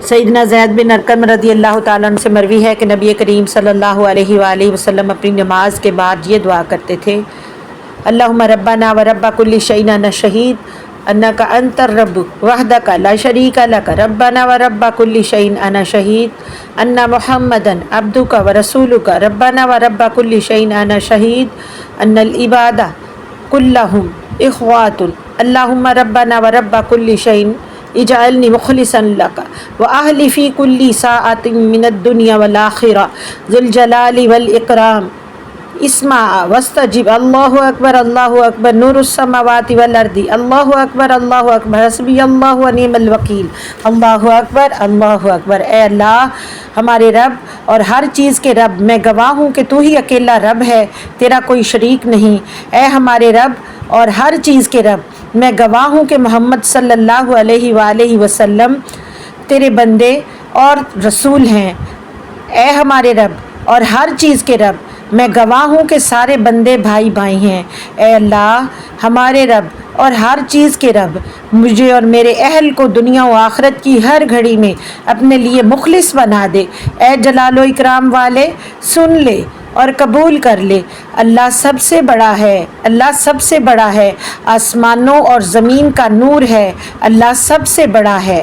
سیدنا زید بن ارقم رضی اللہ تعالیٰ عنہ سے مروی ہے کہ نبی کریم صلی اللہ علیہ وآلہ وسلم اپنی نماز کے بعد یہ دعا کرتے تھے: اللہم ربنا و رب کل شیء انا شہید انک انت الرب وحدک لا شریک لک ربنا و رب کل شیء انا شہید ان محمدا عبدک و رسولک ربنا و رب کل شیء انا شہید ان العباد کلہم اخوات اللہم ربنا و رب کل شیء اجعلنی مخلصا لک واہلی فی کل ساعۃ من الدنیا والآخرہ ذو الجلال والاکرام اسمع واستجب اللہ اکبر نور السماوات والارض اللہ اکبر حسبی اللہ ونعم الوکیل اللہ اکبر۔ اے اللہ ہمارے رب اور ہر چیز کے رب، میں گواہ ہوں کہ تو ہی اکیلا رب ہے، تیرا کوئی شریک نہیں۔ اے ہمارے رب اور ہر چیز کے رب، میں گواہ ہوں کہ محمد صلی اللہ علیہ وآلہ وسلم تیرے بندے اور رسول ہیں۔ اے ہمارے رب اور ہر چیز کے رب، میں گواہ ہوں کہ سارے بندے بھائی بھائی ہیں۔ اے اللہ ہمارے رب اور ہر چیز کے رب، مجھے اور میرے اہل کو دنیا و آخرت کی ہر گھڑی میں اپنے لیے مخلص بنا دے۔ اے جلال و اکرام والے، سن لے اور قبول کر لے۔ اللہ سب سے بڑا ہے، اللہ سب سے بڑا ہے، آسمانوں اور زمین کا نور ہے، اللہ سب سے بڑا ہے۔